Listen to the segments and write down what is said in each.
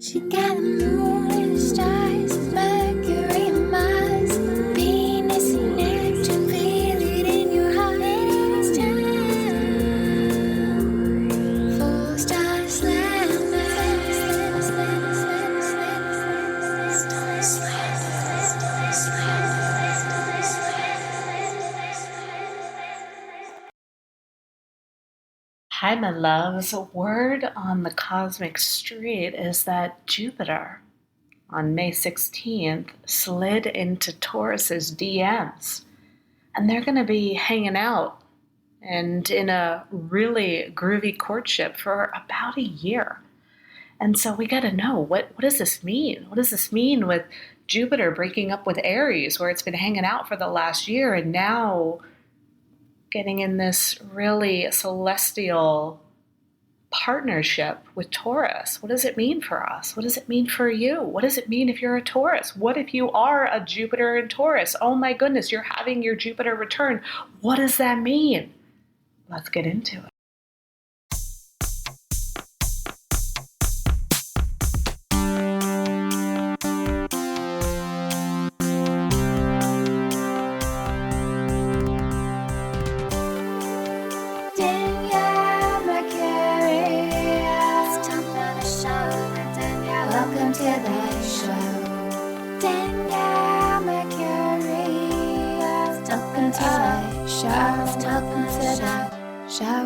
She got the moon and the stars, Mercury and Mars, Venus and Neptune, feel it in your heart. It's time for Star Slammer. Hi, my loves. Word on the cosmic street is that Jupiter on May 16th slid into Taurus's DMs, and they're going to be hanging out and in a really groovy courtship for about a year. And so we got to know, what does this mean? What does this mean with Jupiter breaking up with Aries, where it's been hanging out for the last year, and now getting in this really celestial partnership with Taurus? What does it mean for us? What does it mean for you? What does it mean if you're a Taurus? What if you are a Jupiter in Taurus? Oh my goodness, you're having your Jupiter return. What does that mean? Let's get into it. Welcome to the show, Danielle Mercury. Welcome to the show. Welcome to the show.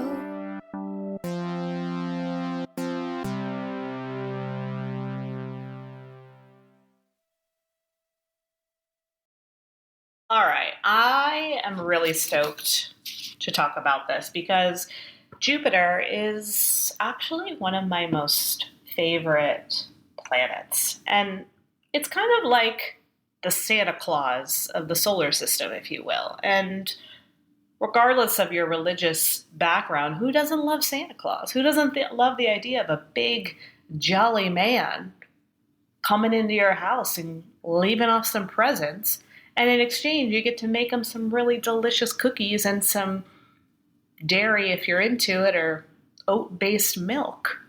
All right, I am really stoked to talk about this because Jupiter is actually one of my most favorite planets. And it's kind of like the Santa Claus of the solar system, if you will. And regardless of your religious background, who doesn't love Santa Claus? Who doesn't love the idea of a big, jolly man coming into your house and leaving off some presents? And in exchange, you get to make them some really delicious cookies and some dairy, if you're into it, or oat-based milk.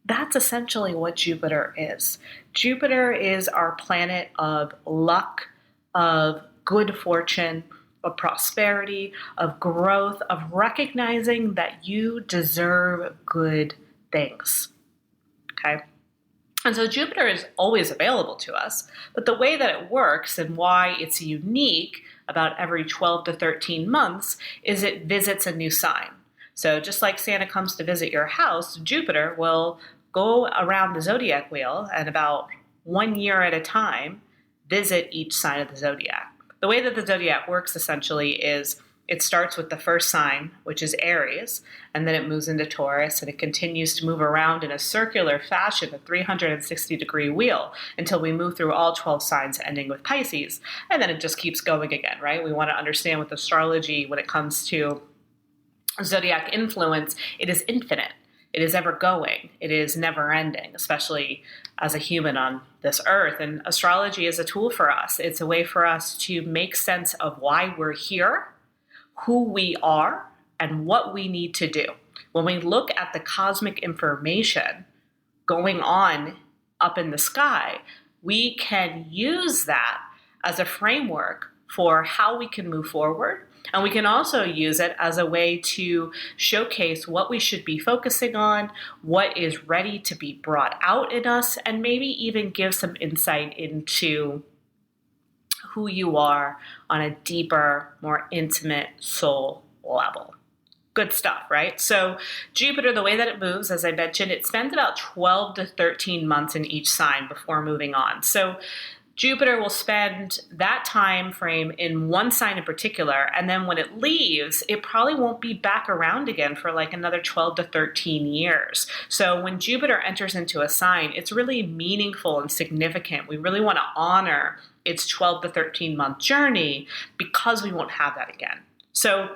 That's essentially what Jupiter is. Jupiter is our planet of luck, of good fortune, of prosperity, of growth, of recognizing that you deserve good things. Okay? And so Jupiter is always available to us, but the way that it works and why it's unique about every 12 to 13 months is it visits a new sign. So just like Santa comes to visit your house, Jupiter will go around the zodiac wheel and about 1 year at a time visit each sign of the zodiac. The way that the zodiac works essentially is it starts with the first sign, which is Aries, and then it moves into Taurus, and it continues to move around in a circular fashion, a 360-degree wheel, until we move through all 12 signs, ending with Pisces. And then it just keeps going again, right? We want to understand with astrology, when it comes to zodiac influence, it is infinite. It is ever going. It is never ending, especially as a human on this earth. And astrology is a tool for us. It's a way for us to make sense of why we're here, who we are, and what we need to do. When we look at the cosmic information going on up in the sky, we can use that as a framework for how we can move forward. And we can also use it as a way to showcase what we should be focusing on, what is ready to be brought out in us, and maybe even give some insight into who you are on a deeper, more intimate soul level. Good stuff, right? So Jupiter, the way that it moves, as I mentioned, it spends about 12 to 13 months in each sign before moving on. So Jupiter will spend that time frame in one sign in particular, and then when it leaves, it probably won't be back around again for like another 12 to 13 years. So when Jupiter enters into a sign, it's really meaningful and significant. We really want to honor its 12 to 13 month journey because we won't have that again. So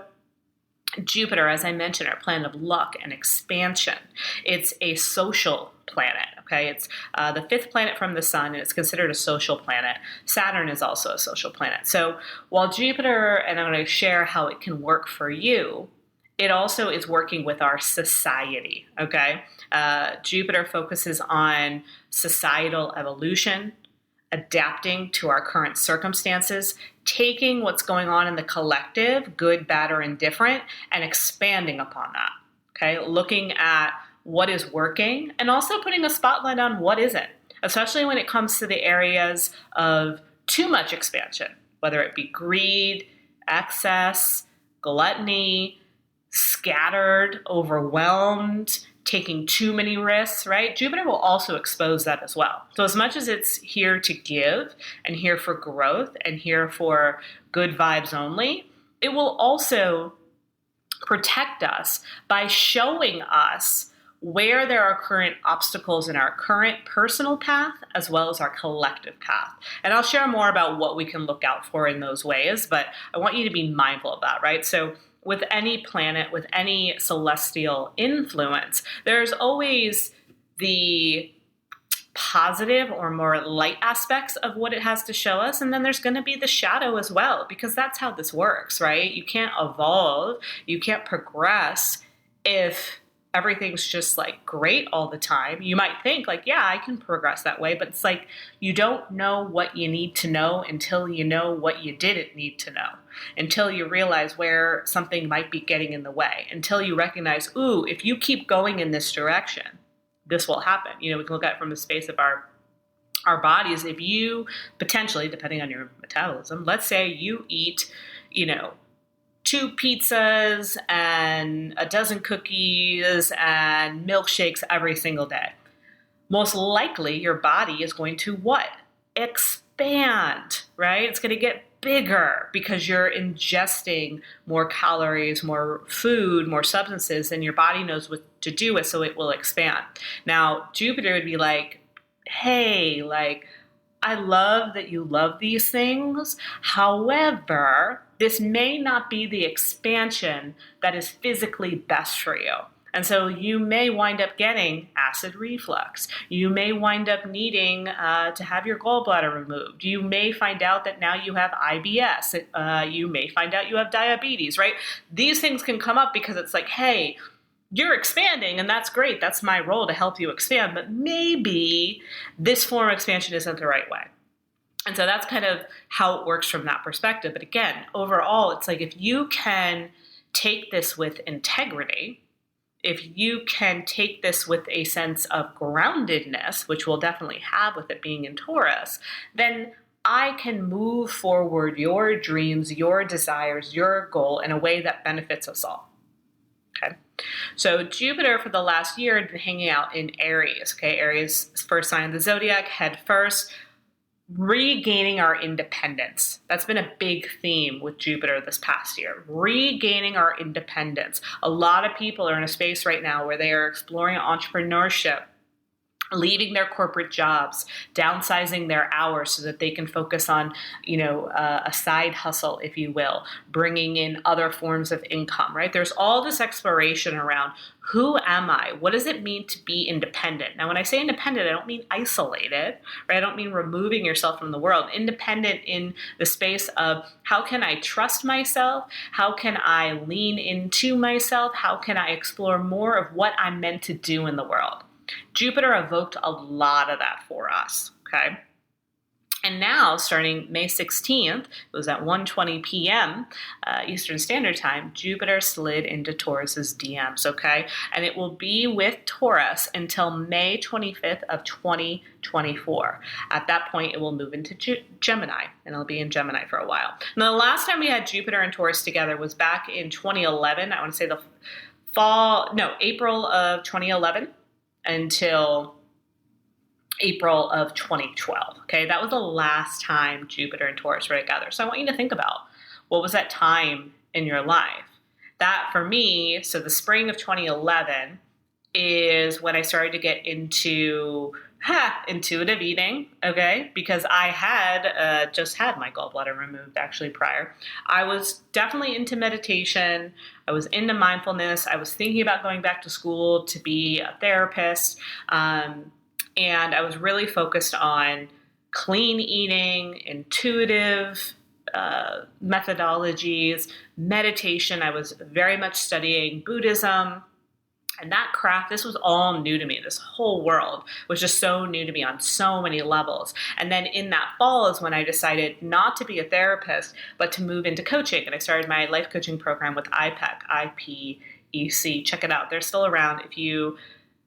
Jupiter, as I mentioned, our planet of luck and expansion. It's a social planet, okay? It's the fifth planet from the sun, and it's considered a social planet. Saturn is also a social planet. So while Jupiter, and I'm going to share how it can work for you, it also is working with our society, okay? Jupiter focuses on societal evolution, adapting to our current circumstances, taking what's going on in the collective, good, bad, or indifferent, and expanding upon that, okay? Looking at what is working and also putting a spotlight on what isn't, especially when it comes to the areas of too much expansion, whether it be greed, excess, gluttony, scattered, overwhelmed, taking too many risks, right? Jupiter will also expose that as well. So as much as it's here to give and here for growth and here for good vibes only, it will also protect us by showing us where there are current obstacles in our current personal path as well as our collective path. And I'll share more about what we can look out for in those ways, but I want you to be mindful of that, right? So with any planet, with any celestial influence, there's always the positive or more light aspects of what it has to show us. And then there's going to be the shadow as well, because that's how this works, right? You can't evolve, you can't progress if everything's just like great all the time. You might think like, yeah, I can progress that way, but it's like you don't know what you need to know until you know what you didn't need to know, until you realize where something might be getting in the way, until you recognize, ooh, if you keep going in this direction, this will happen. You know, we can look at it from the space of our bodies. If you potentially, depending on your metabolism, let's say you eat, 2 pizzas and a dozen cookies and milkshakes every single day. Most likely your body is going to what? Expand, right? It's going to get bigger because you're ingesting more calories, more food, more substances, and your body knows what to do with, so it will expand. Now, Jupiter would be like, hey, I love that you love these things. However, this may not be the expansion that is physically best for you. And so you may wind up getting acid reflux. You may wind up needing to have your gallbladder removed. You may find out that now you have IBS. You may find out you have diabetes, right? These things can come up because it's like, hey, you're expanding and that's great. That's my role to help you expand. But maybe this form of expansion isn't the right way. And so that's kind of how it works from that perspective. But again, overall, it's like if you can take this with integrity, if you can take this with a sense of groundedness, which we'll definitely have with it being in Taurus, then I can move forward your dreams, your desires, your goal in a way that benefits us all. Okay. So Jupiter for the last year had been hanging out in Aries. Okay. Aries, first sign of the zodiac, head first. Regaining our independence. That's been a big theme with Jupiter this past year. Regaining our independence. A lot of people are in a space right now where they are exploring entrepreneurship, leaving their corporate jobs, downsizing their hours so that they can focus on, a side hustle, if you will, bringing in other forms of income, right? There's all this exploration around who am I? What does it mean to be independent? Now, when I say independent, I don't mean isolated, right? I don't mean removing yourself from the world. Independent in the space of how can I trust myself? How can I lean into myself? How can I explore more of what I'm meant to do in the world? Jupiter evoked a lot of that for us, okay? And now, starting May 16th, it was at 1:20 p.m. Eastern Standard Time, Jupiter slid into Taurus's DMs, okay? And it will be with Taurus until May 25th of 2024. At that point, it will move into Gemini, and it'll be in Gemini for a while. Now, the last time we had Jupiter and Taurus together was back in 2011. I want to say April of 2011 until April of 2012. Okay, that was the last time Jupiter and Taurus were together. So I want you to think about what was that time in your life. That for me, so the spring of 2011 is when I started to get into intuitive eating, okay? Because I had just had my gallbladder removed actually prior. I was definitely into meditation. I was into mindfulness. I was thinking about going back to school to be a therapist. And I was really focused on clean eating, intuitive methodologies, meditation. I was very much studying Buddhism. And that craft, this was all new to me. This whole world was just so new to me on so many levels. And then in that fall is when I decided not to be a therapist, but to move into coaching. And I started my life coaching program with IPEC, IPEC. Check it out. They're still around. If you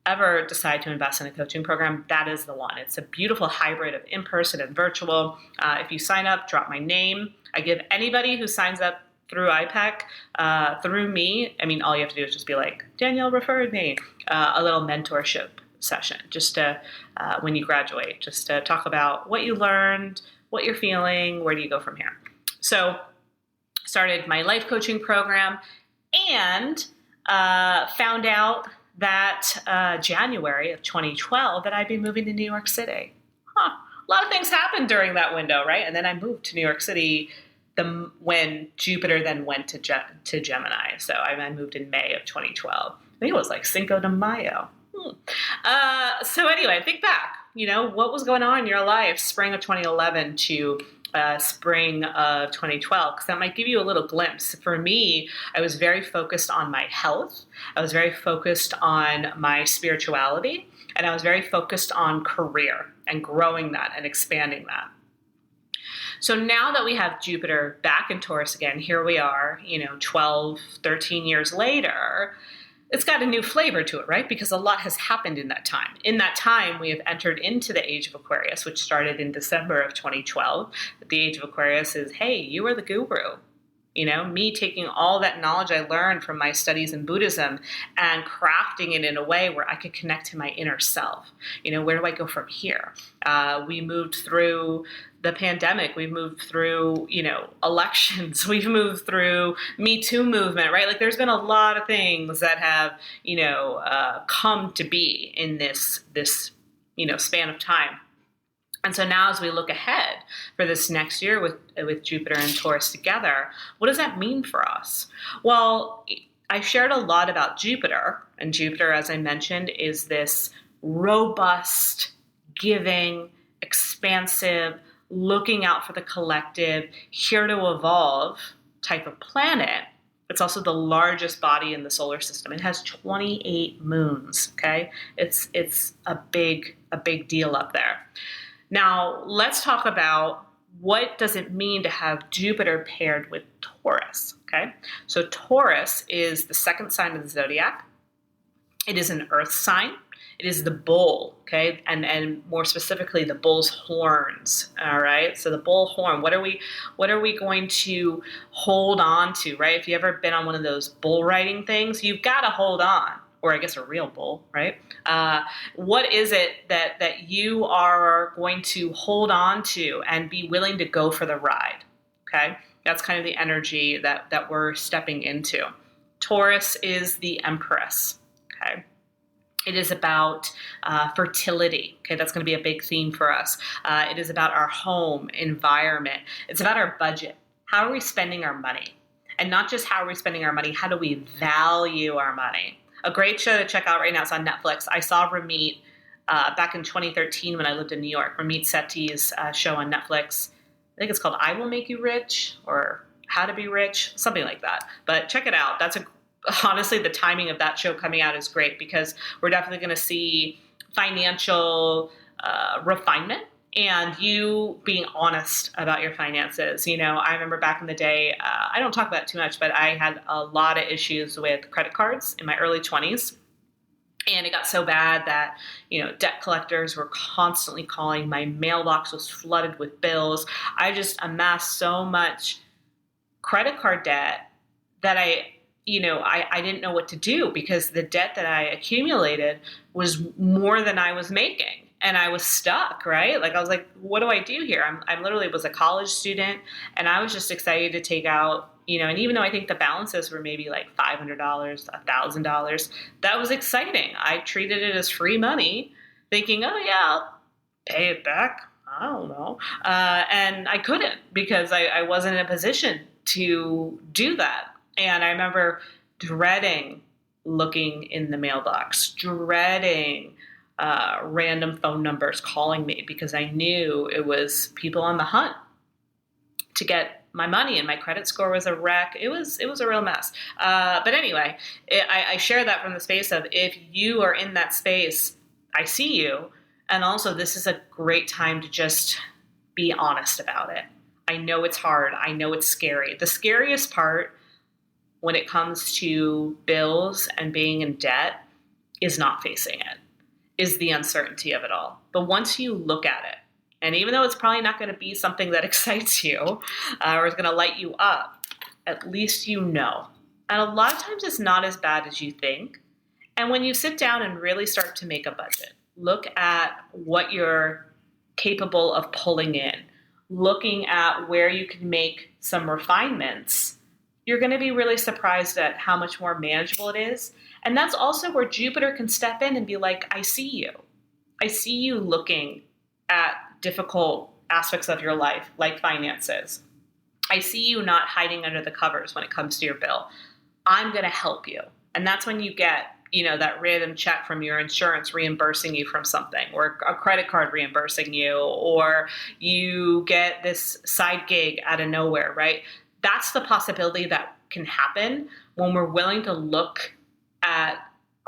ever decide to invest in a coaching program, that is the one. It's a beautiful hybrid of in-person and virtual. If you sign up, drop my name. I give anybody who signs up through IPEC, through me, I mean, all you have to do is just be like, Danielle referred me, a little mentorship session, just to, when you graduate, just to talk about what you learned, what you're feeling, where do you go from here? So started my life coaching program and found out that January of 2012 that I'd be moving to New York City. A lot of things happened during that window, right? And then I moved to New York City when Jupiter then went to Gemini. So I moved in May of 2012. I think it was like Cinco de Mayo. So anyway, think back, what was going on in your life spring of 2011 to spring of 2012, because that might give you a little glimpse. For me, I was very focused on my health. I was very focused on my spirituality, and I was very focused on career and growing that and expanding that. So now that we have Jupiter back in Taurus again, here we are, 12, 13 years later, it's got a new flavor to it, right? Because a lot has happened in that time. In that time, we have entered into the age of Aquarius, which started in December of 2012. The age of Aquarius is, hey, you are the guru. Me taking all that knowledge I learned from my studies in Buddhism and crafting it in a way where I could connect to my inner self. Where do I go from here? We moved through the pandemic. We've moved through, elections. We've moved through Me Too movement, right? Like there's been a lot of things that have, come to be in this span of time. And so now as we look ahead for this next year with Jupiter and Taurus together, what does that mean for us? Well, I shared a lot about Jupiter, and Jupiter, as I mentioned, is this robust, giving, expansive, looking out for the collective, here to evolve type of planet. It's also the largest body in the solar system. It has 28 moons, okay? It's a big deal up there. Now, let's talk about what does it mean to have Jupiter paired with Taurus, okay? So Taurus is the second sign of the Zodiac. It is an earth sign. It is the bull, okay? And more specifically, the bull's horns, all right? So the bull horn, what are we going to hold on to, right? If you've ever been on one of those bull riding things, you've got to hold on. Or I guess a real bull, right? What is it that you are going to hold on to and be willing to go for the ride, okay? That's kind of the energy that we're stepping into. Taurus is the Empress, okay? It is about fertility, okay? That's going to be a big theme for us. It is about our home, environment. It's about our budget. How are we spending our money? And not just how are we spending our money, how do we value our money? A great show to check out right now is on Netflix. I saw Ramit back in 2013 when I lived in New York. Ramit Sethi's show on Netflix. I think it's called I Will Make You Rich or How to Be Rich, something like that. But check it out. Honestly, the timing of that show coming out is great because we're definitely going to see financial refinement and you being honest about your finances. I remember back in the day, I don't talk about it too much, but I had a lot of issues with credit cards in my early 20s. And it got so bad that, debt collectors were constantly calling. My mailbox was flooded with bills. I just amassed so much credit card debt that I didn't know what to do because the debt that I accumulated was more than I was making. And I was stuck, right? Like, I was like, what do I do here? I literally was a college student and I was just excited to take out, and even though I think the balances were maybe like $500, $1,000, that was exciting. I treated it as free money thinking, oh yeah, I'll pay it back. I don't know. And I couldn't because I wasn't in a position to do that. And I remember dreading looking in the mailbox, dreading random phone numbers calling me because I knew it was people on the hunt to get my money, and my credit score was a wreck. It was a real mess. But anyway, I share that from the space of, if you are in that space, I see you. And also, this is a great time to just be honest about it. I know it's hard. I know it's scary. The scariest part when it comes to bills and being in debt is not facing it, is the uncertainty of it all. But once you look at it, and even though it's probably not going to be something that excites you or is going to light you up, at least you know. And a lot of times it's not as bad as you think. And when you sit down and really start to make a budget, look at what you're capable of pulling in, looking at where you can make some refinements, you're going to be really surprised at how much more manageable it is. And that's also where Jupiter can step in and be like, I see you. I see you looking at difficult aspects of your life, like finances. I see you not hiding under the covers when it comes to your bill. I'm going to help you. And that's when you get, that random check from your insurance reimbursing you from something, or a credit card reimbursing you, or you get this side gig out of nowhere, right? That's the possibility that can happen when we're willing to look at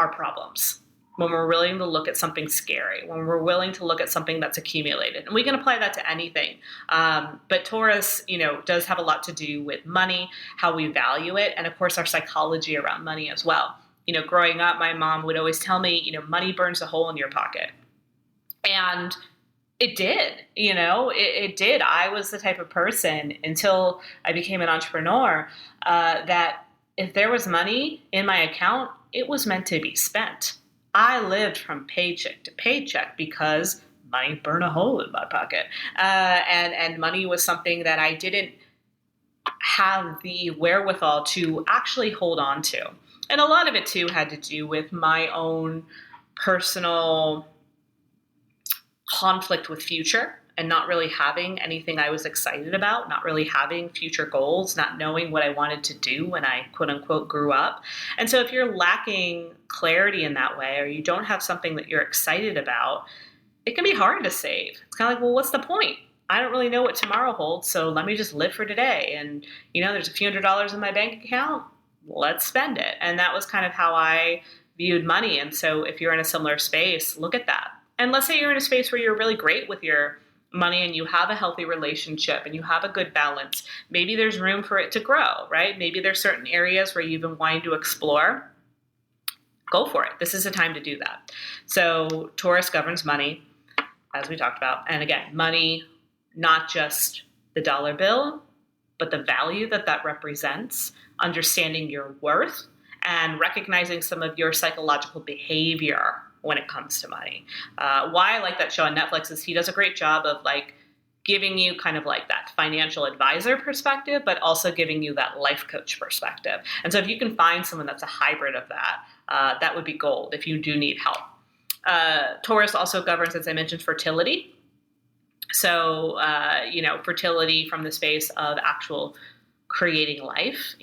our problems, when we're willing to look at something scary, when we're willing to look at something that's accumulated. And we can apply that to anything. But Taurus, does have a lot to do with money, how we value it, and of course our psychology around money as well. Growing up, my mom would always tell me, money burns a hole in your pocket. And it did, it did. I was the type of person, until I became an entrepreneur, that if there was money in my account, it was meant to be spent. I lived from paycheck to paycheck because money burned a hole in my pocket. And money was something that I didn't have the wherewithal to actually hold on to. And a lot of it, too, had to do with my own personal conflict with future, and not really having anything I was excited about, not really having future goals, not knowing what I wanted to do when I quote unquote grew up. And so if you're lacking clarity in that way, or you don't have something that you're excited about, it can be hard to save. It's kind of like, well, what's the point? I don't really know what tomorrow holds, so let me just live for today. And, there's a few $100s in my bank account, let's spend it. And that was kind of how I viewed money. And so if you're in a similar space, look at that. And let's say you're in a space where you're really great with your money and you have a healthy relationship and you have a good balance. Maybe there's room for it to grow, right? Maybe there's certain areas where you've been wanting to explore. Go for it. This is the time to do that. So Taurus governs money, as we talked about. And again, money, not just the dollar bill, but the value that represents, understanding your worth, and recognizing some of your psychological behavior when it comes to money. Why I like that show on Netflix is he does a great job of giving you kind of like that financial advisor perspective, but also giving you that life coach perspective. And so if you can find someone that's a hybrid of that, that would be gold if you do need help. Taurus also governs, as I mentioned, fertility. So, fertility from the space of actual creating life,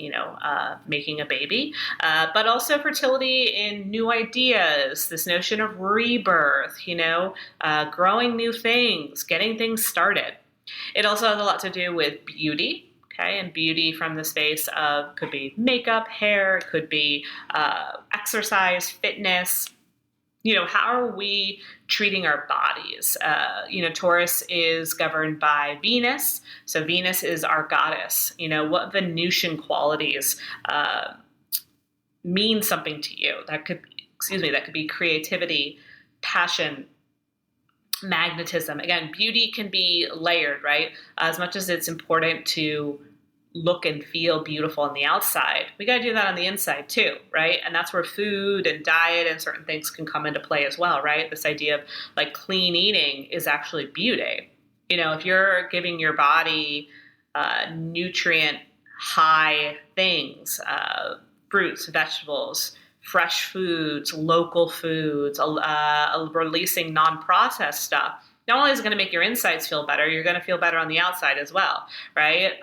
making a baby, but also fertility in new ideas, this notion of rebirth, growing new things, getting things started. It also has a lot to do with beauty, okay? And beauty from the space of, could be makeup, hair, it could be exercise, fitness. How are we treating our bodies? Taurus is governed by Venus. So Venus is our goddess. What Venusian qualities mean something to you? That could be creativity, passion, magnetism. Again, beauty can be layered, right? As much as it's important to look and feel beautiful on the outside, we got to do that on the inside too, right? And that's where food and diet and certain things can come into play as well, right? This idea of clean eating is actually beauty. If you're giving your body nutrient high things, fruits, vegetables, fresh foods, local foods, releasing non-processed stuff, not only is it going to make your insides feel better, you're going to feel better on the outside as well, right?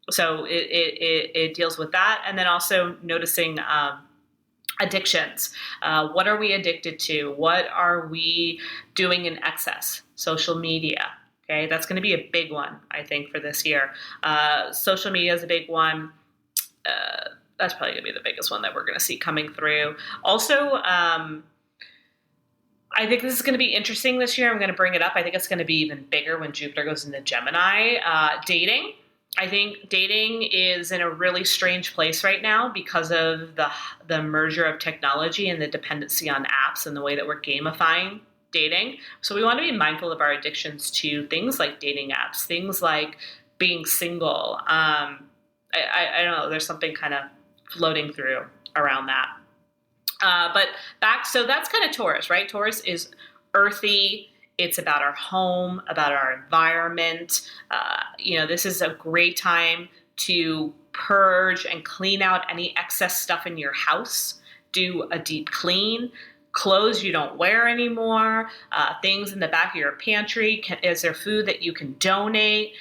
So it deals with that. And then also noticing addictions. What are we addicted to? What are we doing in excess? Social media, Okay, that's going to be a big one, I think, for this year. Social media is a big one. That's probably going to be the biggest one that we're going to see coming through. Also, I think this is going to be interesting this year. I'm going to bring it up. I think it's going to be even bigger when Jupiter goes into Gemini. Dating. I think dating is in a really strange place right now because of the merger of technology and the dependency on apps and the way that we're gamifying dating. So we want to be mindful of our addictions to things like dating apps, things like being single. I don't know. There's something kind of floating through around that. So that's kind of Taurus, right? Taurus is earthy. It's about our home, about our environment. This is a great time to purge and clean out any excess stuff in your house. Do a deep clean. Clothes you don't wear anymore, things in the back of your pantry. Is there food that you can donate?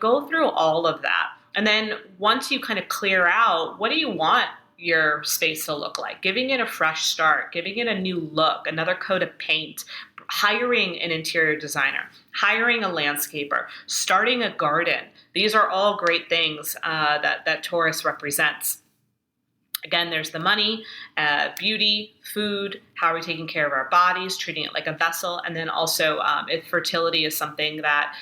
Go through all of that. And then once you kind of clear out, what do you want your space to look like? Giving it a fresh start, giving it a new look, another coat of paint, hiring an interior designer, hiring a landscaper, starting a garden. These are all great things that Taurus represents. Again, there's the money, beauty, food, how are we taking care of our bodies, treating it like a vessel, and then also if fertility is something that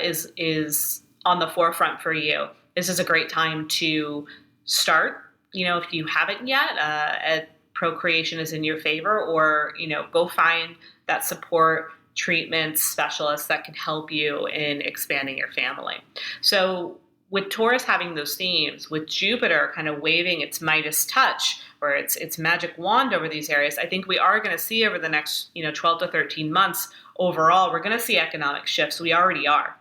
is on the forefront for you, this is a great time to start. If you haven't yet, procreation is in your favor, or go find that support, treatment specialist that can help you in expanding your family. So with Taurus having those themes, with Jupiter kind of waving its Midas touch or its magic wand over these areas, I think we are going to see over the next 12 to 13 months overall, we're going to see economic shifts. We already are.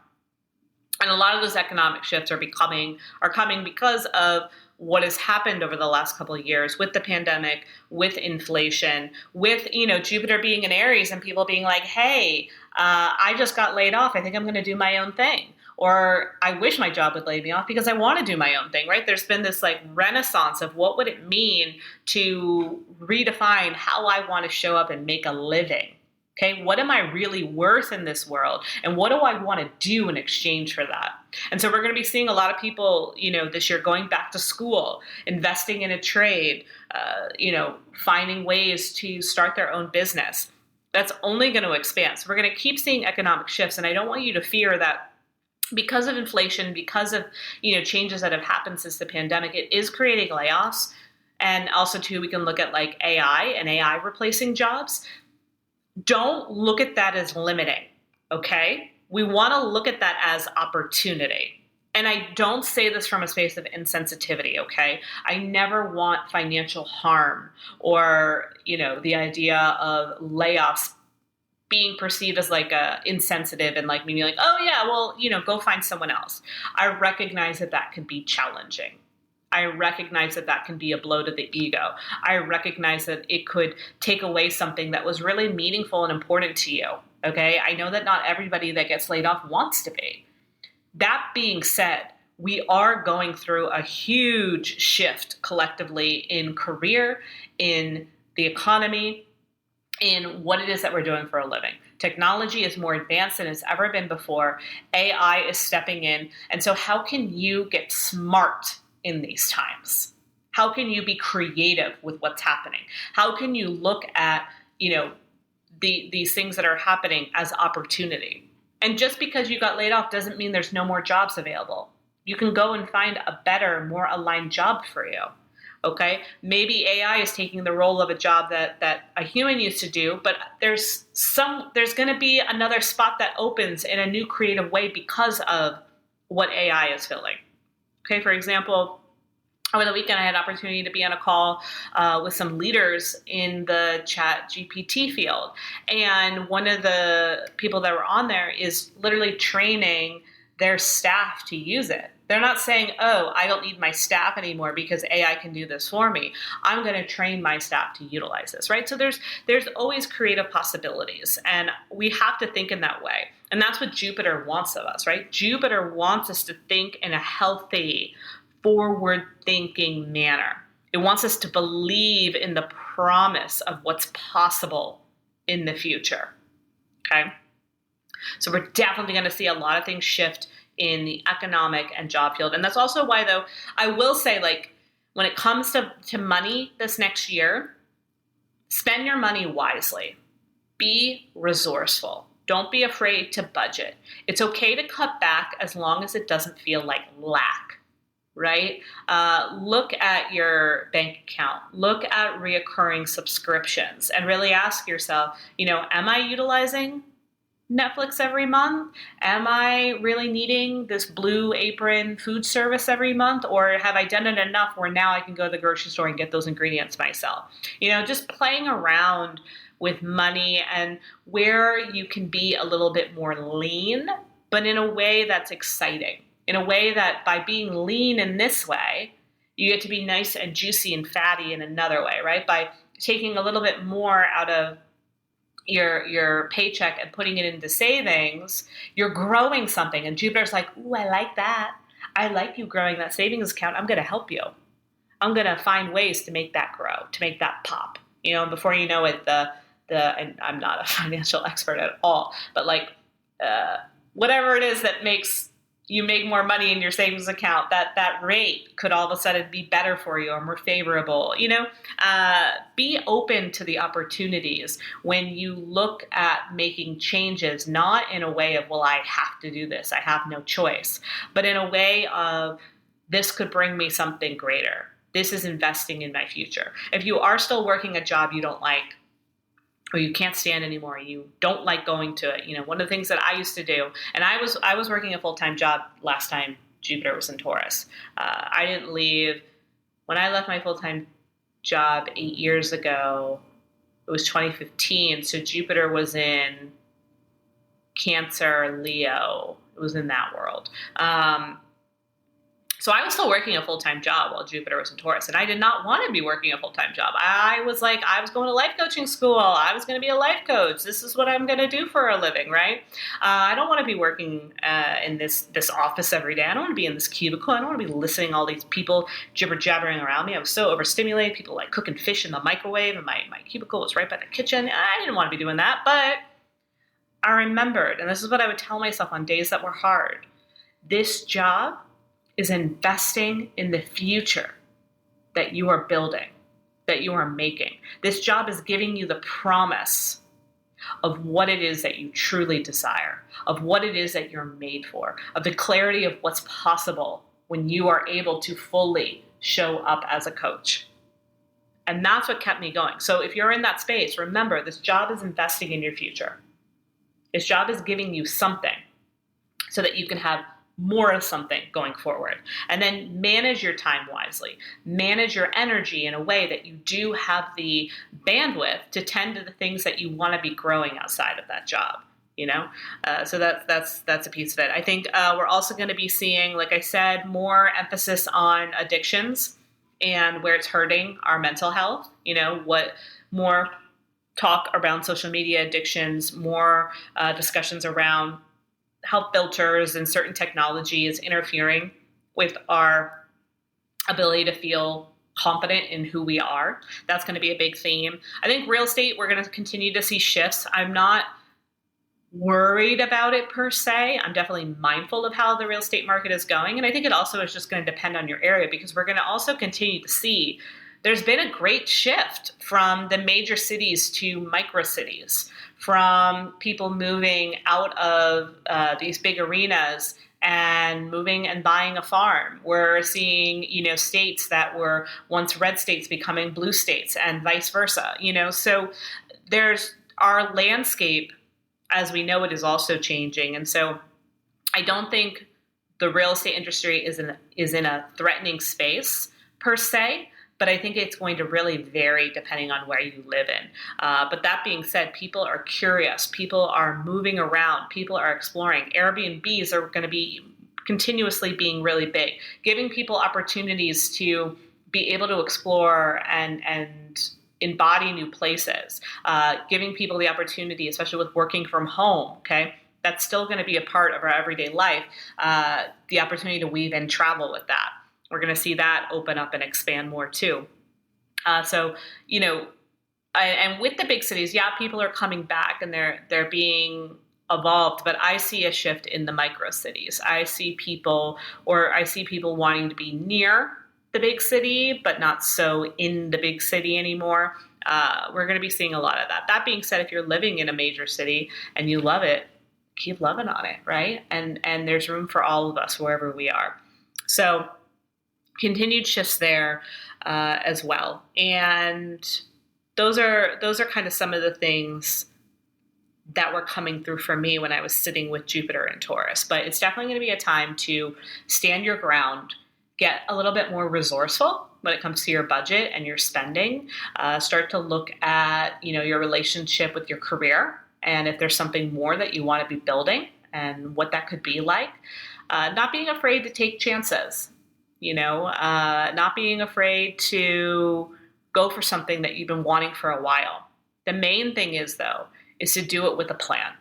And a lot of those economic shifts are coming because of what has happened over the last couple of years with the pandemic, with inflation, with Jupiter being in Aries and people being like, hey, I just got laid off. I think I'm going to do my own thing. Or I wish my job would lay me off because I want to do my own thing, right? There's been this renaissance of what would it mean to redefine how I want to show up and make a living. Okay, what am I really worth in this world? And what do I want to do in exchange for that? And so we're going to be seeing a lot of people, this year going back to school, investing in a trade, finding ways to start their own business. That's only going to expand. So we're going to keep seeing economic shifts. And I don't want you to fear that because of inflation, because of, changes that have happened since the pandemic, it is creating layoffs. And also too, we can look at AI and AI replacing jobs. Don't look at that as limiting, okay? We want to look at that as opportunity. And I don't say this from a space of insensitivity, okay? I never want financial harm or, the idea of layoffs being perceived as insensitive and meaning oh yeah, well, go find someone else. I recognize that can be challenging. I recognize that can be a blow to the ego. I recognize that it could take away something that was really meaningful and important to you. Okay. I know that not everybody that gets laid off wants to be. That being said, we are going through a huge shift collectively in career, in the economy, in what it is that we're doing for a living. Technology is more advanced than it's ever been before. AI is stepping in. And so how can you get smart in these times? How can you be creative with what's happening? How can you look at, these things that are happening as opportunity? And just because you got laid off doesn't mean there's no more jobs available. You can go and find a better, more aligned job for you. Okay, maybe AI is taking the role of a job that a human used to do, but there's going to be another spot that opens in a new creative way because of what AI is filling. Okay, for example, over the weekend I had an opportunity to be on a call with some leaders in the chat GPT field. And one of the people that were on there is literally training their staff to use it. They're not saying, oh, I don't need my staff anymore because AI can do this for me. I'm going to train my staff to utilize this, right? So there's always creative possibilities, and we have to think in that way. And that's what Jupiter wants of us, right? Jupiter wants us to think in a healthy, forward-thinking manner. It wants us to believe in the promise of what's possible in the future, okay? So we're definitely going to see a lot of things shift in the economic and job field. And that's also why, though, I will say, like, when it comes to money this next year, spend your money wisely. Be resourceful. Don't be afraid to budget. It's okay to cut back as long as it doesn't feel like lack, right? Look at your bank account. Look at reoccurring subscriptions and really ask yourself, am I utilizing Netflix every month? Am I really needing this Blue Apron food service every month? Or have I done it enough where now I can go to the grocery store and get those ingredients myself? Just playing around with money and where you can be a little bit more lean, but in a way that's exciting. In a way that by being lean in this way, you get to be nice and juicy and fatty in another way, right? By taking a little bit more out of your paycheck and putting it into savings, you're growing something. And Jupiter's like, ooh, I like that. I like you growing that savings account. I'm going to help you. I'm going to find ways to make that grow, to make that pop. And before you know it, and I'm not a financial expert at all, but whatever it is that makes you make more money in your savings account, that rate could all of a sudden be better for you or more favorable. Be open to the opportunities when you look at making changes, not in a way of, well, I have to do this, I have no choice, but in a way of, this could bring me something greater. This is investing in my future. If you are still working a job you don't like, or you can't stand anymore, you don't like going to it. One of the things that I used to do, and I was working a full-time job last time Jupiter was in Taurus. I didn't leave. When I left my full-time job 8 years ago, it was 2015, so Jupiter was in Cancer, Leo. It was in that world. So I was still working a full-time job while Jupiter was in Taurus, and I did not want to be working a full-time job. I was going to life coaching school. I was going to be a life coach. This is what I'm going to do for a living, right? I don't want to be working in this office every day. I don't want to be in this cubicle. I don't want to be listening to all these people jibber-jabbering around me. I was so overstimulated. People like cooking fish in the microwave, and my cubicle was right by the kitchen. I didn't want to be doing that, but I remembered, and this is what I would tell myself on days that were hard. This job is investing in the future that you are building, that you are making. This job is giving you the promise of what it is that you truly desire, of what it is that you're made for, of the clarity of what's possible when you are able to fully show up as a coach. And that's what kept me going. So if you're in that space, remember, this job is investing in your future. This job is giving you something so that you can have more of something going forward. And then manage your time wisely. Manage your energy in a way that you do have the bandwidth to tend to the things that you want to be growing outside of that job. So that's a piece of it. I think we're also going to be seeing, like I said, more emphasis on addictions and where it's hurting our mental health. What more talk around social media addictions, more discussions around health filters and certain technologies interfering with our ability to feel confident in who we are. That's going to be a big theme. I think real estate, we're going to continue to see shifts. I'm not worried about it per se. I'm definitely mindful of how the real estate market is going. And I think it also is just going to depend on your area, because we're going to also continue to see there's been a great shift from the major cities to micro cities, from people moving out of these big arenas and moving and buying a farm. We're seeing, states that were once red states becoming blue states and vice versa, so there's our landscape as we know it is also changing. And so I don't think the real estate industry is in a threatening space per se, but I think it's going to really vary depending on where you live in. But that being said, people are curious. People are moving around. People are exploring. Airbnbs are going to be continuously being really big, giving people opportunities to be able to explore and embody new places, giving people the opportunity, especially with working from home, okay? That's still going to be a part of our everyday life, the opportunity to weave in travel with that. We're going to see that open up and expand more too. And with the big cities, yeah, people are coming back and they're being evolved, but I see a shift in the micro cities. I see people wanting to be near the big city, but not so in the big city anymore. We're going to be seeing a lot of that. That being said, if you're living in a major city and you love it, keep loving on it, right? And there's room for all of us wherever we are. So continued shifts there as well. And those are kind of some of the things that were coming through for me when I was sitting with Jupiter in Taurus. But it's definitely going to be a time to stand your ground, get a little bit more resourceful when it comes to your budget and your spending. Start to look at, your relationship with your career, and if there's something more that you want to be building and what that could be like. Not being afraid to take chances, not being afraid to go for something that you've been wanting for a while. The main thing is to do it with a plan.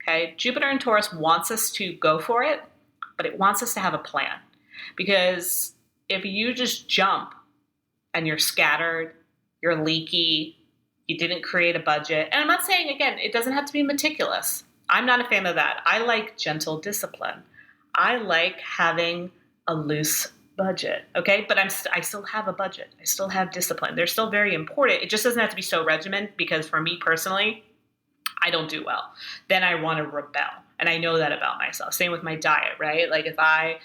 Okay? Jupiter in Taurus wants us to go for it, but it wants us to have a plan. Because if you just jump and you're scattered, you're leaky, you didn't create a budget, and I'm not saying, again, it doesn't have to be meticulous. I'm not a fan of that. I like gentle discipline. I like having a loose budget, okay? But I still have a budget. I still have discipline. They're still very important. It just doesn't have to be so regimented, because for me personally, I don't do well. Then I want to rebel. And I know that about myself. Same with my diet, right? Like if I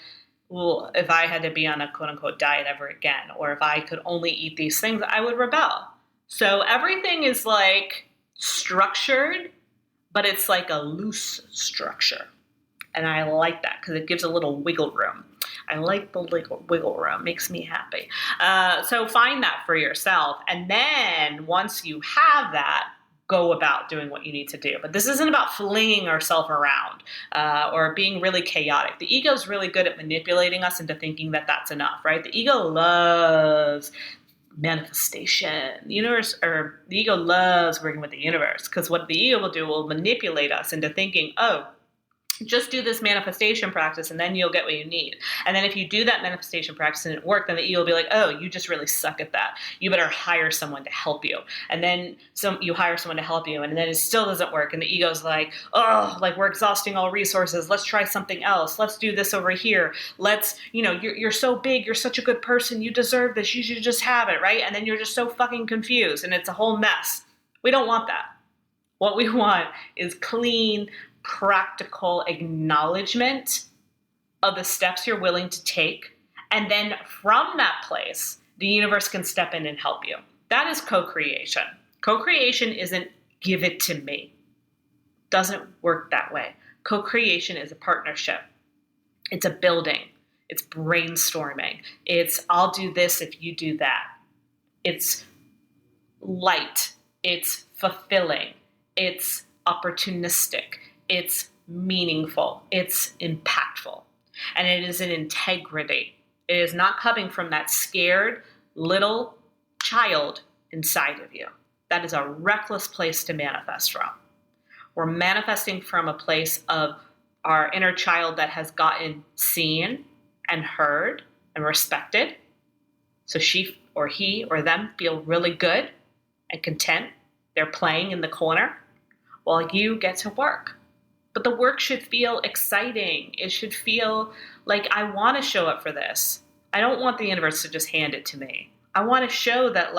had to be on a quote unquote diet ever again, or if I could only eat these things, I would rebel. So everything is like structured, but it's like a loose structure. And I like that because it gives a little wiggle room. I like the wiggle room. Makes me happy. So find that for yourself. And then once you have that, go about doing what you need to do. But this isn't about flinging ourselves around or being really chaotic. The ego is really good at manipulating us into thinking that that's enough, right? The ego loves manifestation. The ego loves working with the universe, because what the ego will do will manipulate us into thinking, oh, just do this manifestation practice and then you'll get what you need. And then if you do that manifestation practice and it worked, then the ego will be like, oh, you just really suck at that. You better hire someone to help you. And then you hire someone to help you, and then it still doesn't work. And the ego's like, oh, like we're exhausting all resources. Let's try something else. Let's do this over here. You're so big. You're such a good person. You deserve this. You should just have it, right? And then you're just so fucking confused and it's a whole mess. We don't want that. What we want is clean, practical acknowledgement of the steps you're willing to take. And then from that place, the universe can step in and help you. That is co-creation. Co-creation isn't give it to me. Doesn't work that way. Co-creation is a partnership. It's a building. It's brainstorming. It's I'll do this if you do that. It's light. It's fulfilling. It's opportunistic. It's meaningful. It's impactful. And it is an integrity. It is not coming from that scared little child inside of you. That is a reckless place to manifest from. We're manifesting from a place of our inner child that has gotten seen and heard and respected. So she or he or them feel really good and content. They're playing in the corner while you get to work. But the work should feel exciting. It should feel like I want to show up for this. I don't want the universe to just hand it to me. I want to show that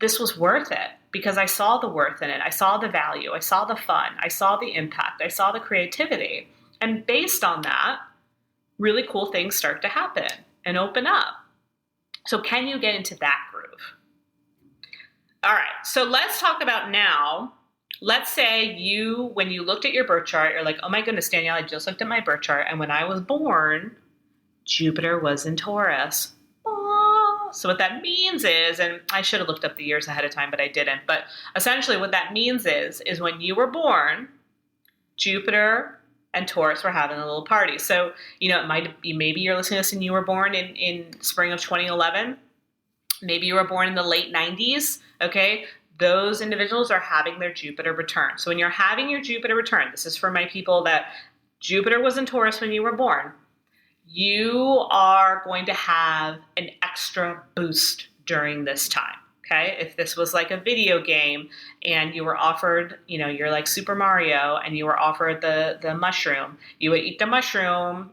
this was worth it because I saw the worth in it. I saw the value. I saw the fun. I saw the impact. I saw the creativity. And based on that, really cool things start to happen and open up. So can you get into that groove? All right. So let's talk about now. Let's say when you looked at your birth chart, you're like, oh my goodness, Danielle, I just looked at my birth chart. And when I was born, Jupiter was in Taurus. Oh. So what that means is, and I should have looked up the years ahead of time, but I didn't. But essentially what that means is when you were born, Jupiter and Taurus were having a little party. So, maybe you're listening to this and you were born in spring of 2011. Maybe you were born in the late 90s. Okay. Those individuals are having their Jupiter return. So when you're having your Jupiter return, this is for my people that Jupiter was in Taurus when you were born, you are going to have an extra boost during this time. Okay, if this was like a video game and you were offered, you're like Super Mario and you were offered the mushroom, you would eat the mushroom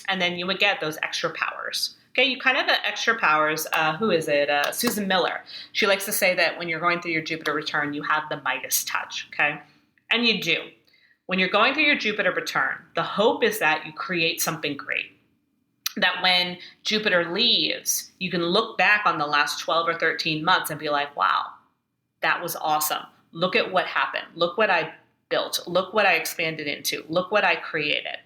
and then you would get those extra powers. Okay, you kind of have extra powers. Who is it? Susan Miller. She likes to say that when you're going through your Jupiter return, you have the Midas touch. Okay, and you do. When you're going through your Jupiter return, the hope is that you create something great. That when Jupiter leaves, you can look back on the last 12 or 13 months and be like, wow, that was awesome. Look at what happened. Look what I built. Look what I expanded into. Look what I created.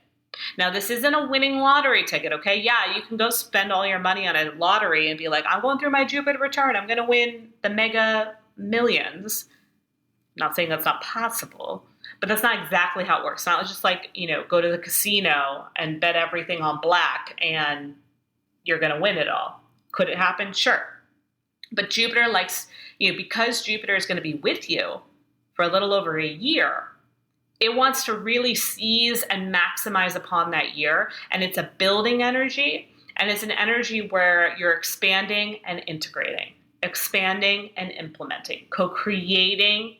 Now, this isn't a winning lottery ticket, okay? Yeah, you can go spend all your money on a lottery and be like, I'm going through my Jupiter return. I'm going to win the mega millions. Not saying that's not possible, but that's not exactly how it works. It's not just like, go to the casino and bet everything on black and you're going to win it all. Could it happen? Sure. But Jupiter likes, because Jupiter is going to be with you for a little over a year, it wants to really seize and maximize upon that year. And it's a building energy. And it's an energy where you're expanding and integrating, expanding and implementing, co-creating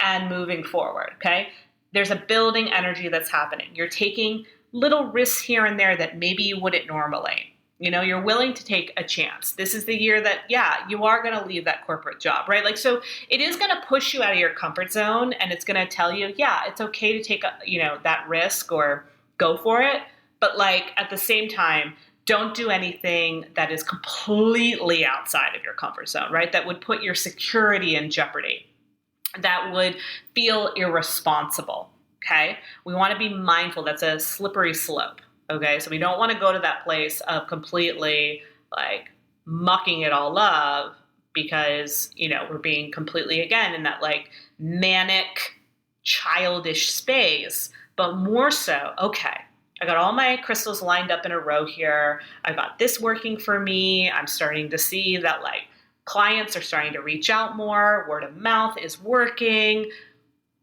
and moving forward, okay? There's a building energy that's happening. You're taking little risks here and there that maybe you wouldn't normally. You're willing to take a chance. This is the year that, you are going to leave that corporate job, right? So it is going to push you out of your comfort zone and it's going to tell you, it's okay to take, that risk or go for it. But at the same time, don't do anything that is completely outside of your comfort zone, right? That would put your security in jeopardy. That would feel irresponsible, okay? We want to be mindful. That's a slippery slope, okay? So we don't want to go to that place of completely mucking it all up because, we're being completely, again, in that manic, childish space, but more so, okay, I got all my crystals lined up in a row here. I got this working for me. I'm starting to see that clients are starting to reach out more. Word of mouth is working.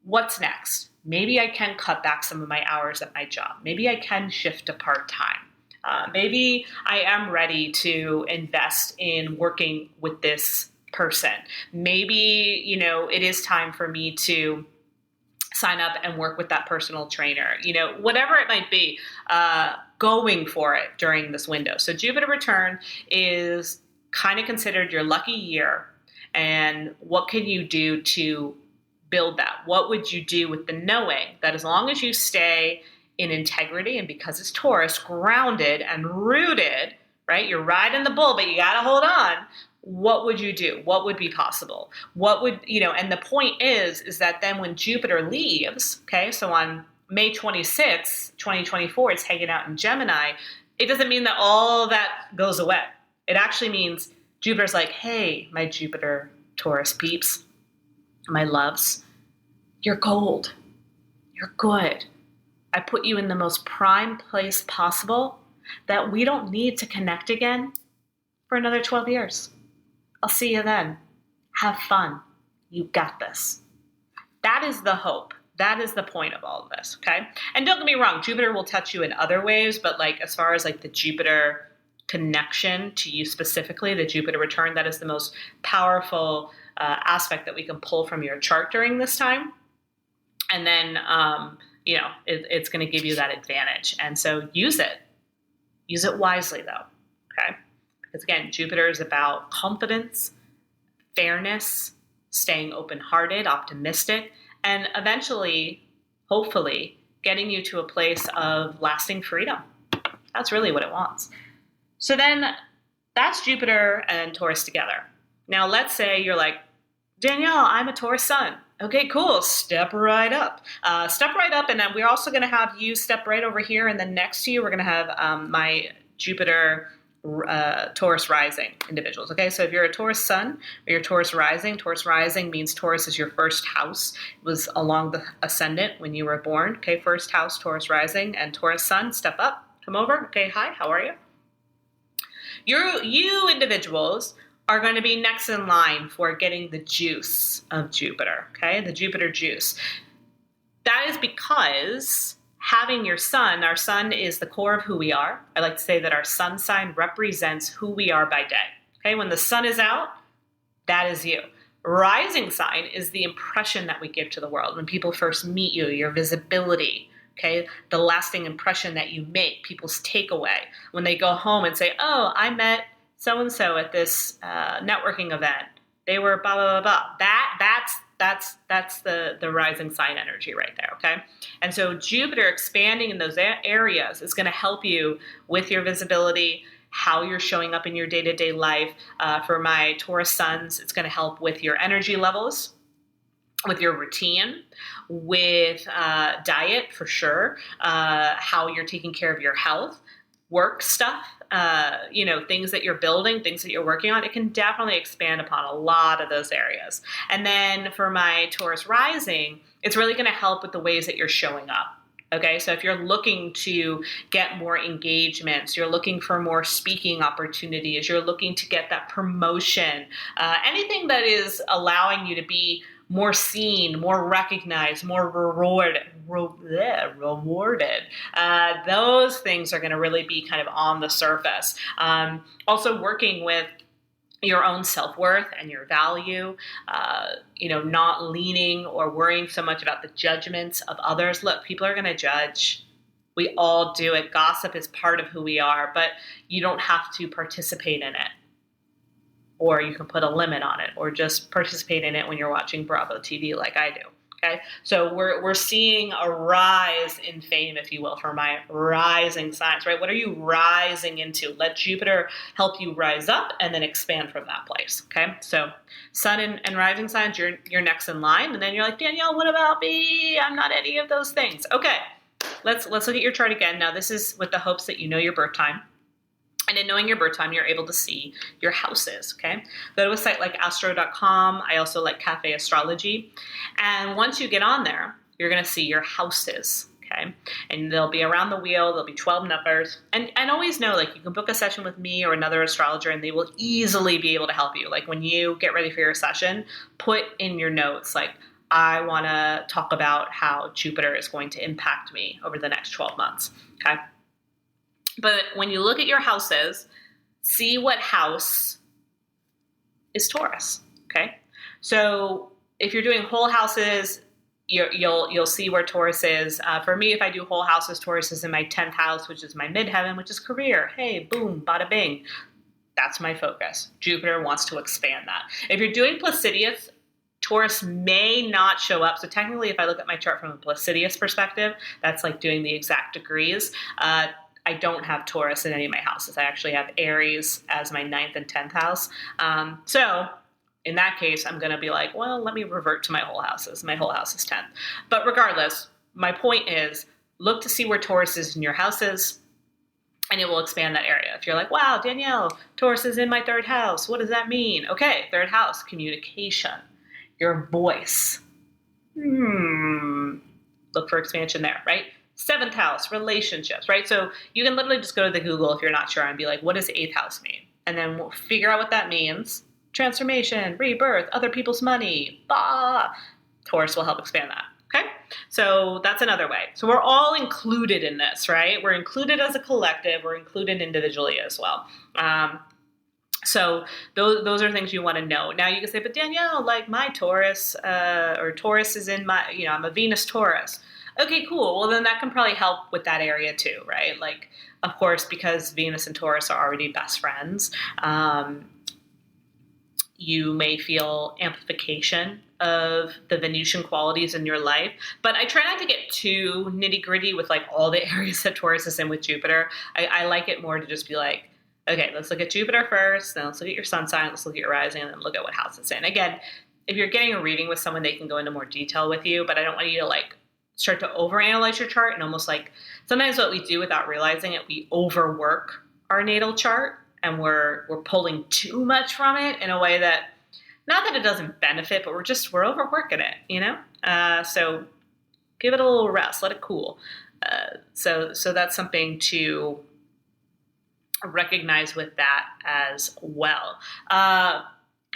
What's next? Maybe I can cut back some of my hours at my job. Maybe I can shift to part-time. Maybe I am ready to invest in working with this person. Maybe, it is time for me to sign up and work with that personal trainer. Whatever it might be, going for it during this window. So Jupiter return is kind of considered your lucky year. And what can you do to build that? What would you do with the knowing that as long as you stay in integrity and because it's Taurus, grounded and rooted, right? You're riding the bull, but you got to hold on. What would you do? What would be possible? What would, and the point is that then when Jupiter leaves, okay, so on May 26, 2024, it's hanging out in Gemini, it doesn't mean that all that goes away. It actually means Jupiter's like, hey, my Jupiter Taurus peeps, my loves, you're gold. You're good. I put you in the most prime place possible that we don't need to connect again for another 12 years. I'll see you then. Have fun. You got this. That is the hope. That is the point of all of this, okay? And don't get me wrong, Jupiter will touch you in other ways, but as far as the Jupiter connection to you specifically, the Jupiter return, that is the most powerful aspect that we can pull from your chart during this time. And then, it's going to give you that advantage. And so use it. Use it wisely, though, okay? Because, again, Jupiter is about confidence, fairness, staying open-hearted, optimistic, and eventually, hopefully, getting you to a place of lasting freedom. That's really what it wants. So then that's Jupiter and Taurus together. Now, let's say you're like, Danielle, I'm a Taurus sun. Okay, cool. Step right up. And then we're also going to have you step right over here. And then next to you, we're going to have my Jupiter Taurus rising individuals. Okay, so if you're a Taurus sun or you're Taurus rising means Taurus is your first house. It was along the ascendant when you were born. Okay, first house, Taurus rising, and Taurus sun, step up, come over. Okay, hi, how are you? You individuals are going to be next in line for getting the juice of Jupiter, okay? The Jupiter juice. That is because having your sun, our sun is the core of who we are. I like to say that our sun sign represents who we are by day, okay? When the sun is out, That is you. Rising sign is the impression that we give to the world. When people first meet you, your visibility, okay? The lasting impression that you make, people's takeaway. When they go home and say, oh, I met so-and-so at this networking event. They were blah, blah, blah, blah. That's the rising sign energy right there, okay? And so Jupiter expanding in those areas is going to help you with your visibility, how you're showing up in your day-to-day life. For my Taurus sons, it's going to help with your energy levels, with your routine, with diet for sure, how you're taking care of your health, work stuff, things that you're building, things that you're working on. It can definitely expand upon a lot of those areas. And then for my Taurus rising, it's really going to help with the ways that you're showing up. Okay, so if you're looking to get more engagements, you're looking for more speaking opportunities, you're looking to get that promotion, anything that is allowing you to be more seen, more recognized, more rewarded, those things are going to really be kind of on the surface. Also working with your own self-worth and your value, not leaning or worrying so much about the judgments of others. Look, people are going to judge. We all do it. Gossip is part of who we are, but you don't have to participate in it. Or you can put a limit on it, or just participate in it when you're watching Bravo TV like I do. Okay, so we're seeing a rise in fame, if you will, for my rising signs, right? What are you rising into? Let Jupiter help you rise up and then expand from that place. Okay, so sun and rising signs, you're next in line, and then you're like, Danielle, what about me? I'm not any of those things. Okay, let's look at your chart again. Now this is with the hopes that you know your birth time. And in knowing your birth time, you're able to see your houses, okay? Go to a site like astro.com. I also like Cafe Astrology. And once you get on there, you're going to see your houses, okay? And they'll be around the wheel. There'll be 12 numbers. And always know, like, you can book a session with me or another astrologer, and they will easily be able to help you. Like, when you get ready for your session, put in your notes, like, I want to talk about how Jupiter is going to impact me over the next 12 months, okay? But when you look at your houses, see what house is Taurus, okay? So if you're doing whole houses, you'll see where Taurus is. For me, if I do whole houses, Taurus is in my 10th house, which is my midheaven, which is career. Hey, boom, bada bing. That's my focus. Jupiter wants to expand that. If you're doing Placidius, Taurus may not show up. So technically, if I look at my chart from a Placidius perspective, that's like doing the exact degrees. I don't have Taurus in any of my houses. I actually have Aries as my 9th and 10th house. So in that case, I'm going to be like, well, let me revert to my whole houses. My whole house is 10th. But regardless, my point is look to see where Taurus is in your houses, and it will expand that area. If you're like, wow, Danielle, Taurus is in my 3rd house. What does that mean? Okay, 3rd house, communication, your voice. Look for expansion there, right? 7th house, relationships, right? So you can literally just go to the Google if you're not sure and be like, what does 8th house mean? And then we'll figure out what that means. Transformation, rebirth, other people's money, Taurus will help expand that, okay? So that's another way. So we're all included in this, right? We're included as a collective. We're included individually as well. So those are things you want to know. Now you can say, but Danielle, like my Taurus, or Taurus is in my, I'm a Venus Taurus. Okay, cool. Well, then that can probably help with that area too, right? Like, of course, because Venus and Taurus are already best friends, you may feel amplification of the Venusian qualities in your life. But I try not to get too nitty gritty with like all the areas that Taurus is in with Jupiter. I like it more to just be like, okay, let's look at Jupiter first, then let's look at your sun sign, let's look at your rising, and then look at what house it's in. Again, if you're getting a reading with someone, they can go into more detail with you, but I don't want you to like start to overanalyze your chart and almost like sometimes what we do without realizing it, we overwork our natal chart and we're pulling too much from it in a way that, not that it doesn't benefit, but we're overworking it, So give it a little rest, let it cool. So that's something to recognize with that as well.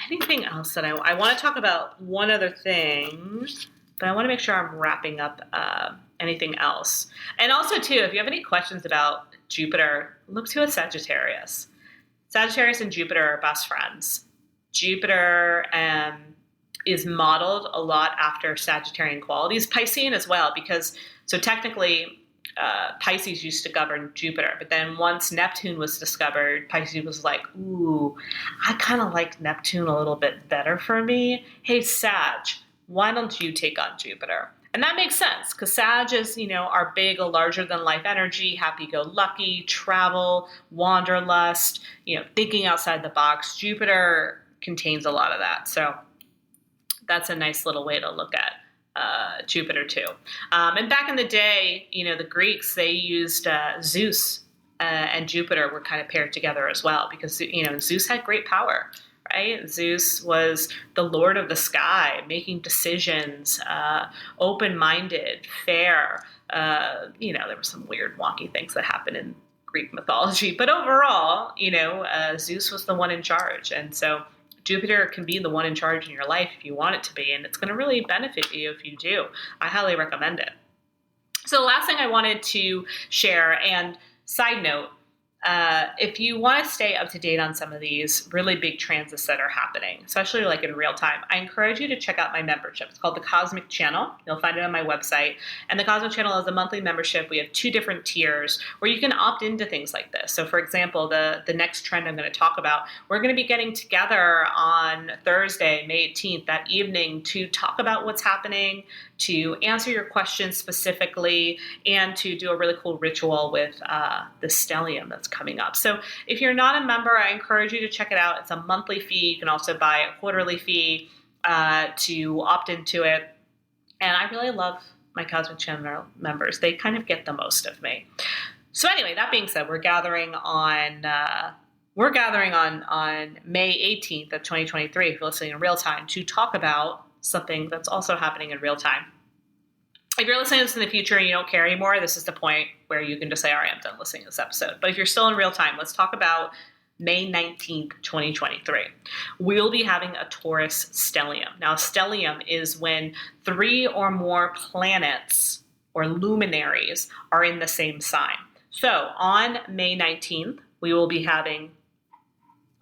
Anything else that I want to talk about? One other thing. But I want to make sure I'm wrapping up anything else. And also, too, if you have any questions about Jupiter, look to a Sagittarius. Sagittarius and Jupiter are best friends. Jupiter is modeled a lot after Sagittarian qualities, Piscean as well, because so technically Pisces used to govern Jupiter, but then once Neptune was discovered, Pisces was like, ooh, I kind of like Neptune a little bit better for me. Hey, Sag, why don't you take on Jupiter? And that makes sense because Sag is, our big, larger than life energy, happy-go-lucky, travel, wanderlust, thinking outside the box. Jupiter contains a lot of that. So that's a nice little way to look at Jupiter too. And back in the day, the Greeks, they used Zeus and Jupiter were kind of paired together as well because, Zeus had great power, right? Zeus was the lord of the sky, making decisions, open-minded, fair. There were some weird, wonky things that happened in Greek mythology, but overall, Zeus was the one in charge. And so Jupiter can be the one in charge in your life if you want it to be, and it's going to really benefit you if you do. I highly recommend it. So the last thing I wanted to share, and side note, if you want to stay up to date on some of these really big transits that are happening, especially like in real time, I encourage you to check out my membership. It's called the Cosmic Channel. You'll find it on my website. And the Cosmic Channel is a monthly membership. We have 2 different tiers where you can opt into things like this. So for example, the next trend I'm going to talk about, we're going to be getting together on Thursday, May 18th, that evening to talk about what's happening, to answer your questions specifically, and to do a really cool ritual with the stellium that's coming up. So if you're not a member, I encourage you to check it out. It's a monthly fee. You can also buy a quarterly fee to opt into it. And I really love my Cosmic Channel members. They kind of get the most of me. So anyway, that being said, we're gathering on May 18th of 2023, if you're listening in real time, to talk about something that's also happening in real time. If you're listening to this in the future and you don't care anymore, this is the point where you can just say, all right, I'm done listening to this episode. But if you're still in real time, let's talk about May 19th, 2023. We'll be having a Taurus stellium. Now, stellium is when 3 or more planets or luminaries are in the same sign. So on May 19th, we will be having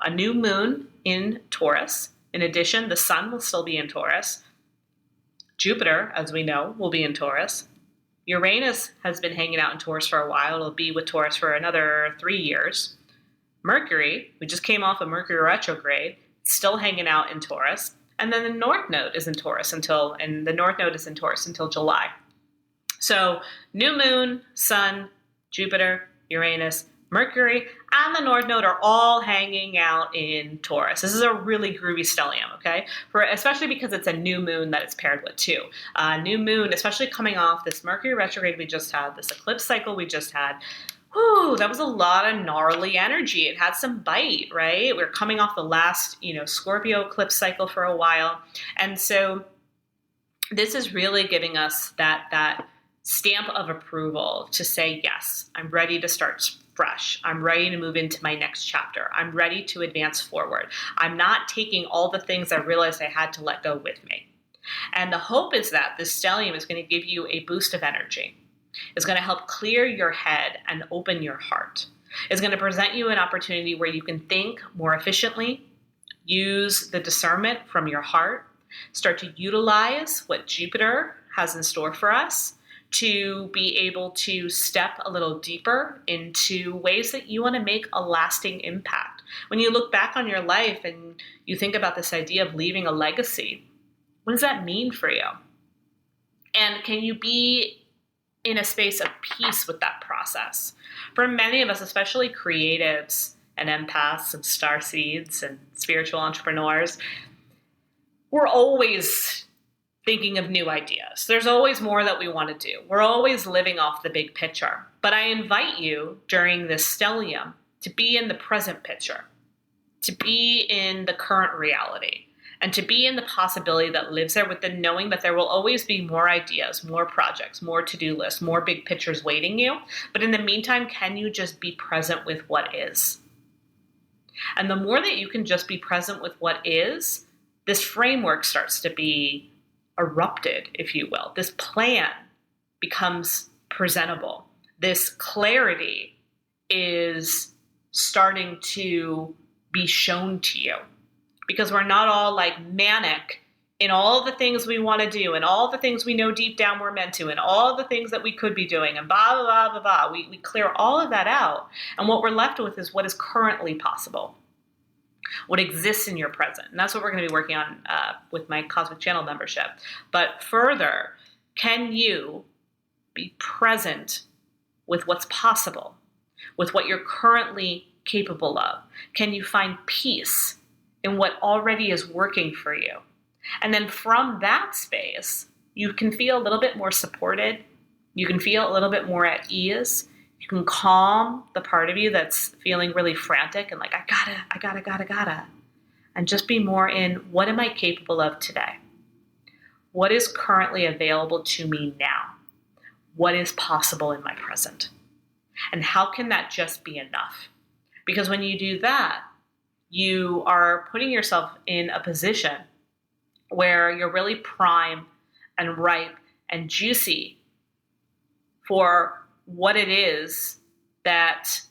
a new moon in Taurus. In addition, the sun will still be in Taurus. Jupiter, as we know, will be in Taurus. Uranus has been hanging out in Taurus for a while. It'll be with Taurus for another 3 years. Mercury, we just came off of Mercury retrograde, still hanging out in Taurus. And then the North Node is in Taurus until July. So new moon, sun, Jupiter, Uranus, Mercury, and the North Node are all hanging out in Taurus. This is a really groovy stellium, okay? Especially because it's a new moon that it's paired with too. New moon, especially coming off this Mercury retrograde we just had, this eclipse cycle we just had. Whew, that was a lot of gnarly energy. It had some bite, right? We're coming off the last, Scorpio eclipse cycle for a while. And so this is really giving us that stamp of approval to say, yes, I'm ready to start fresh. I'm ready to move into my next chapter. I'm ready to advance forward. I'm not taking all the things I realized I had to let go with me. And the hope is that this stellium is going to give you a boost of energy. It's going to help clear your head and open your heart. It's going to present you an opportunity where you can think more efficiently, use the discernment from your heart, start to utilize what Jupiter has in store for us, to be able to step a little deeper into ways that you want to make a lasting impact. When you look back on your life and you think about this idea of leaving a legacy, what does that mean for you? And can you be in a space of peace with that process? For many of us, especially creatives and empaths and starseeds and spiritual entrepreneurs, we're always thinking of new ideas. There's always more that we want to do. We're always living off the big picture. But I invite you during this stellium to be in the present picture, to be in the current reality, and to be in the possibility that lives there with the knowing that there will always be more ideas, more projects, more to-do lists, more big pictures waiting you. But in the meantime, can you just be present with what is? And the more that you can just be present with what is, this framework starts to be erupted, if you will. This plan becomes presentable. This clarity is starting to be shown to you, because we're not all like manic in all the things we want to do and all the things we know deep down we're meant to and all the things that we could be doing and blah, blah, blah, blah, blah. We clear all of that out. And what we're left with is what is currently possible, what exists in your present. And that's what we're going to be working on with my Cosmic Channel membership. But further, can you be present with what's possible, with what you're currently capable of? Can you find peace in what already is working for you? And then from that space, you can feel a little bit more supported. You can feel a little bit more at ease. You can calm the part of you that's feeling really frantic and like, I gotta. And just be more in, what am I capable of today? What is currently available to me now? What is possible in my present? And how can that just be enough? Because when you do that, you are putting yourself in a position where you're really prime and ripe and juicy for what it is that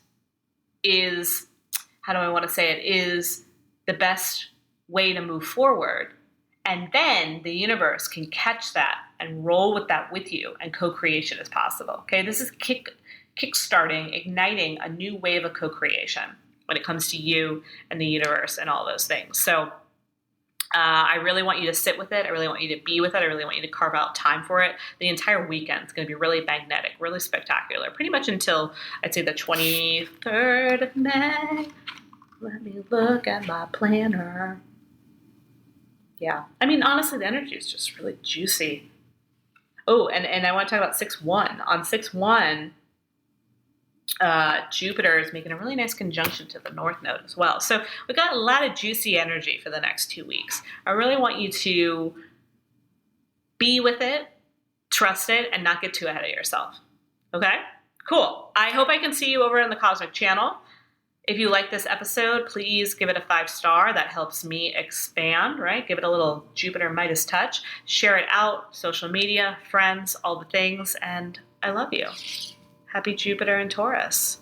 is, how do I want to say it, is the best way to move forward. And then the universe can catch that and roll with that with you, and co-creation is possible. Okay, this is kickstarting, igniting a new wave of co-creation when it comes to you and the universe and all those things. So I really want you to sit with it. I really want you to be with it. I really want you to carve out time for it. The entire weekend is going to be really magnetic, really spectacular, pretty much until I'd say the 23rd of May. Let me look at my planner. Yeah. I mean, honestly, the energy is just really juicy. Oh, and I want to talk about 6-1. On 6-1, Jupiter is making a really nice conjunction to the North Node as well. So we've got a lot of juicy energy for the next 2 weeks. I really want you to be with it, trust it, and not get too ahead of yourself. Okay? Cool. I hope I can see you over in the Cosmic Channel. If you like this episode, please give it a 5-star. That helps me expand, right? Give it a little Jupiter Midas touch. Share it out, social media, friends, all the things, and I love you. Happy Jupiter and Taurus.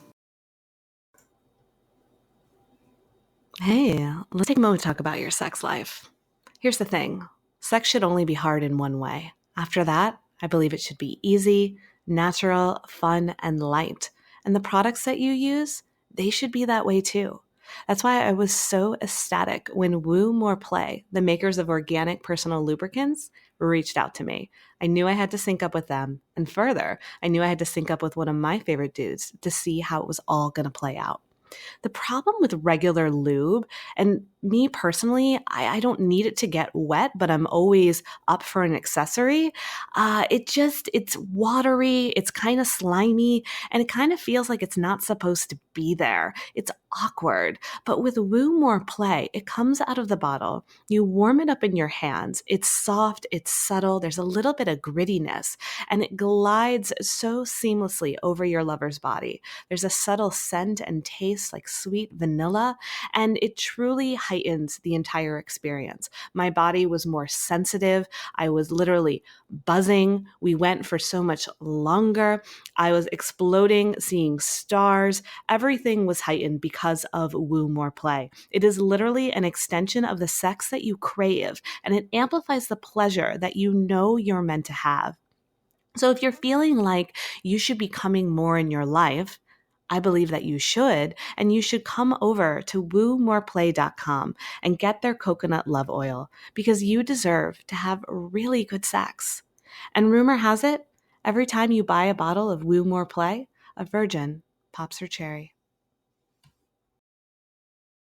Hey, let's take a moment to talk about your sex life. Here's the thing. Sex should only be hard in one way. After that, I believe it should be easy, natural, fun, and light. And the products that you use, they should be that way too. That's why I was so ecstatic when WooMorePlay, the makers of organic personal lubricants, reached out to me. I knew I had to sync up with them. And further, I knew I had to sync up with one of my favorite dudes to see how it was all going to play out. The problem with regular lube, and me personally, I don't need it to get wet, but I'm always up for an accessory. It's watery, it's kind of slimy, and it kind of feels like it's not supposed to be there. It's awkward. But with WooMorePlay, it comes out of the bottle. You warm it up in your hands. It's soft, it's subtle, there's a little bit of grittiness, and it glides so seamlessly over your lover's body. There's a subtle scent and taste like sweet vanilla, and it truly heightens the entire experience. My body was more sensitive. I was literally buzzing. We went for so much longer. I was exploding, seeing stars. Everything was heightened because of WooMorePlay. It is literally an extension of the sex that you crave, and it amplifies the pleasure that you know you're meant to have. So if you're feeling like you should be coming more in your life, I believe that you should, and you should come over to WooMorePlay.com and get their coconut love oil, because you deserve to have really good sex. And rumor has it, every time you buy a bottle of WooMorePlay, a virgin pops her cherry.